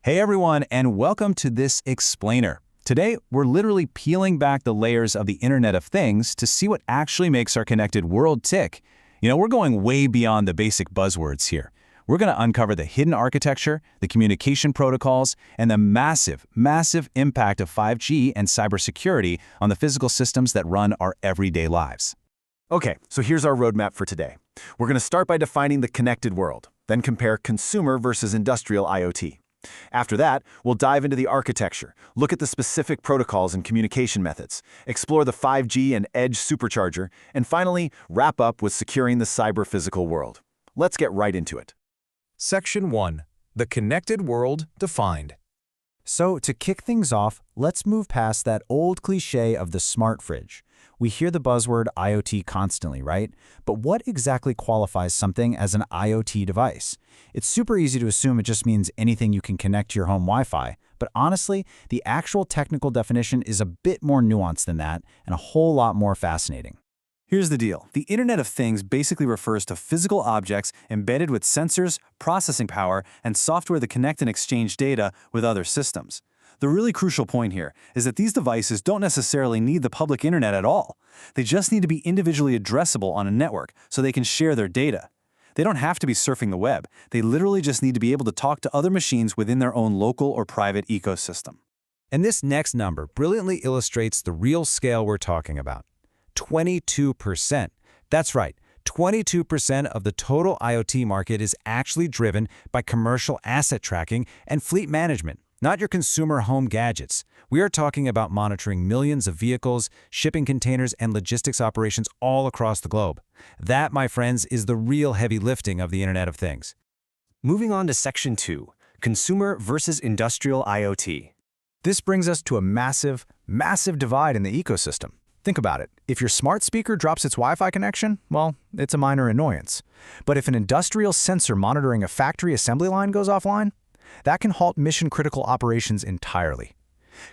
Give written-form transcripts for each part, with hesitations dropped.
Hey everyone, and welcome to this explainer. Today, we're literally peeling back the layers of the Internet of Things to see what actually makes our connected world tick. We're going way beyond the basic buzzwords here. We're going to uncover the hidden architecture, the communication protocols, and the massive, massive impact of 5G and cybersecurity on the physical systems that run our everyday lives. Okay, so here's our roadmap for today. We're going to start by defining the connected world, then compare consumer versus industrial IoT. After that, we'll dive into the architecture, look at the specific protocols and communication methods, explore the 5G and edge supercharger, and finally, wrap up with securing the cyber-physical world. Let's get right into it. Section 1. The Connected World Defined. So, to kick things off, let's move past that old cliché of the smart fridge. We hear the buzzword IoT constantly, right? But what exactly qualifies something as an IoT device? It's super easy to assume it just means anything you can connect to your home Wi-Fi, but honestly, the actual technical definition is a bit more nuanced than that and a whole lot more fascinating. Here's the deal. The Internet of Things basically refers to physical objects embedded with sensors, processing power, and software that connect and exchange data with other systems. The really crucial point here is that these devices don't necessarily need the public internet at all. They just need to be individually addressable on a network so they can share their data. They don't have to be surfing the web. They literally just need to be able to talk to other machines within their own local or private ecosystem. And this next number brilliantly illustrates the real scale we're talking about. 22%. That's right. 22% of the total IoT market is actually driven by commercial asset tracking and fleet management, not your consumer home gadgets. We are talking about monitoring millions of vehicles, shipping containers, and logistics operations all across the globe. That, my friends, is the real heavy lifting of the Internet of Things. Moving on to Section 2, Consumer versus Industrial IoT. This brings us to a massive, massive divide in the ecosystem. Think about it. If your smart speaker drops its Wi-Fi connection, well, it's a minor annoyance. But if an industrial sensor monitoring a factory assembly line goes offline, that can halt mission-critical operations entirely.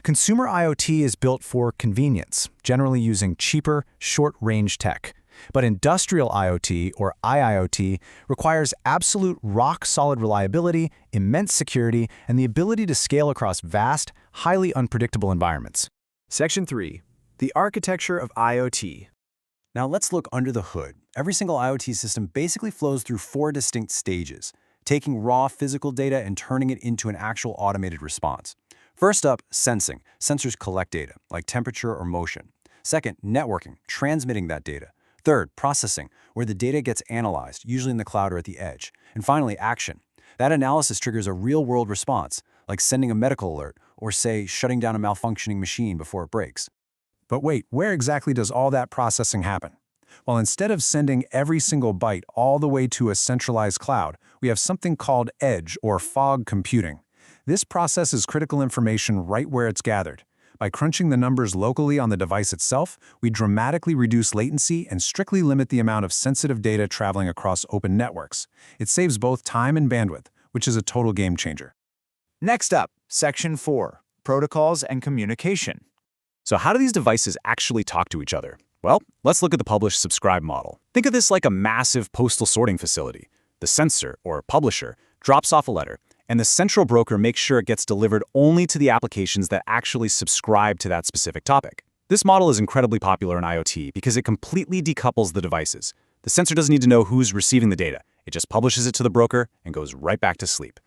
Consumer IoT is built for convenience, generally using cheaper, short-range tech. But industrial IoT, or IIoT, requires absolute rock-solid reliability, immense security, and the ability to scale across vast, highly unpredictable environments. Section 3. The architecture of IoT. Now let's look under the hood. Every single IoT system basically flows through 4 distinct stages, taking raw physical data and turning it into an actual automated response. First up, sensing. Sensors collect data, like temperature or motion. Second, networking, transmitting that data. Third, processing, where the data gets analyzed, usually in the cloud or at the edge. And finally, action. That analysis triggers a real-world response, like sending a medical alert, or say, shutting down a malfunctioning machine before it breaks. But wait, where exactly does all that processing happen? Well, instead of sending every single byte all the way to a centralized cloud, we have something called edge or fog computing. This processes critical information right where it's gathered. By crunching the numbers locally on the device itself, we dramatically reduce latency and strictly limit the amount of sensitive data traveling across open networks. It saves both time and bandwidth, which is a total game changer. Next up, Section 4, Protocols and Communication. So how do these devices actually talk to each other? Well, let's look at the publish-subscribe model. Think of this like a massive postal sorting facility. The sensor, or publisher, drops off a letter, and the central broker makes sure it gets delivered only to the applications that actually subscribe to that specific topic. This model is incredibly popular in IoT because it completely decouples the devices. The sensor doesn't need to know who's receiving the data. It just publishes it to the broker and goes right back to sleep.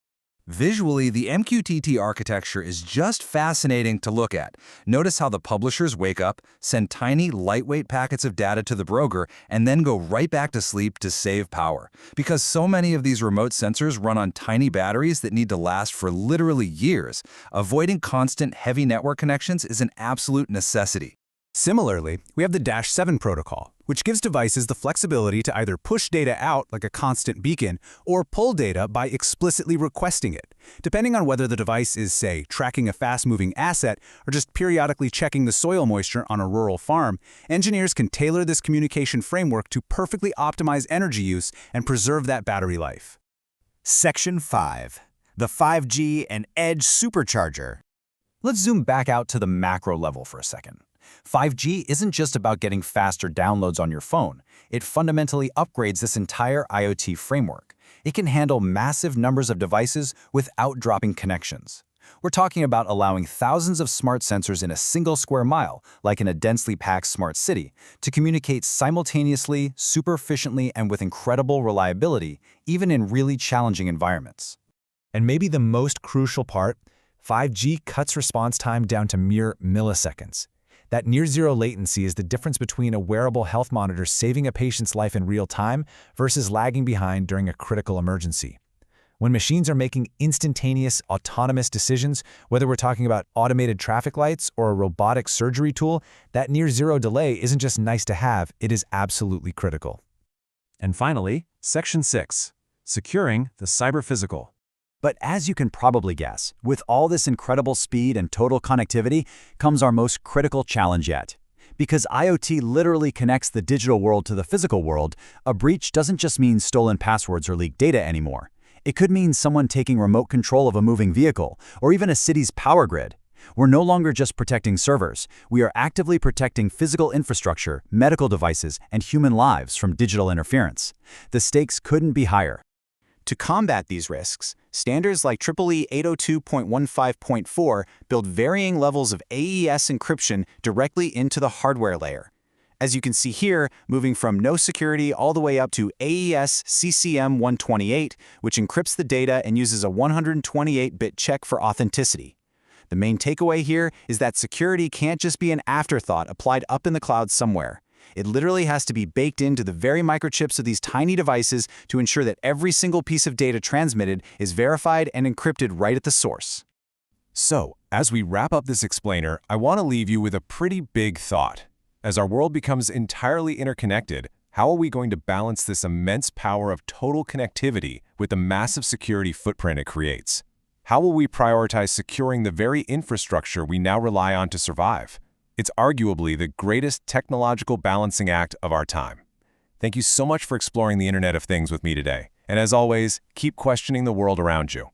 Visually, the MQTT architecture is just fascinating to look at. Notice how the publishers wake up, send tiny, lightweight packets of data to the broker, and then go right back to sleep to save power. Because so many of these remote sensors run on tiny batteries that need to last for literally years, avoiding constant heavy network connections is an absolute necessity. Similarly, we have the -7 protocol, which gives devices the flexibility to either push data out like a constant beacon or pull data by explicitly requesting it. Depending on whether the device is, say, tracking a fast-moving asset or just periodically checking the soil moisture on a rural farm, engineers can tailor this communication framework to perfectly optimize energy use and preserve that battery life. Section 5, the 5G and edge supercharger. Let's zoom back out to the macro level for a second. 5G isn't just about getting faster downloads on your phone. It fundamentally upgrades this entire IoT framework. It can handle massive numbers of devices without dropping connections. We're talking about allowing thousands of smart sensors in a single square mile, like in a densely packed smart city, to communicate simultaneously, super efficiently, and with incredible reliability, even in really challenging environments. And maybe the most crucial part, 5G cuts response time down to mere milliseconds. That near-zero latency is the difference between a wearable health monitor saving a patient's life in real time versus lagging behind during a critical emergency. When machines are making instantaneous, autonomous decisions, whether we're talking about automated traffic lights or a robotic surgery tool, that near-zero delay isn't just nice to have, it is absolutely critical. And finally, Section 6, Securing the Cyber-Physical. But as you can probably guess, with all this incredible speed and total connectivity comes our most critical challenge yet. Because IoT literally connects the digital world to the physical world, a breach doesn't just mean stolen passwords or leaked data anymore. It could mean someone taking remote control of a moving vehicle, or even a city's power grid. We're no longer just protecting servers. We are actively protecting physical infrastructure, medical devices, and human lives from digital interference. The stakes couldn't be higher. To combat these risks, standards like EEE 802.15.4 build varying levels of AES encryption directly into the hardware layer. As you can see here, moving from no security all the way up to AES CCM 128, which encrypts the data and uses a 128-bit check for authenticity. The main takeaway here is that security can't just be an afterthought applied up in the cloud somewhere. It literally has to be baked into the very microchips of these tiny devices to ensure that every single piece of data transmitted is verified and encrypted right at the source. So, as we wrap up this explainer, I want to leave you with a pretty big thought. As our world becomes entirely interconnected, how are we going to balance this immense power of total connectivity with the massive security footprint it creates? How will we prioritize securing the very infrastructure we now rely on to survive? It's arguably the greatest technological balancing act of our time. Thank you so much for exploring the Internet of Things with me today. And as always, keep questioning the world around you.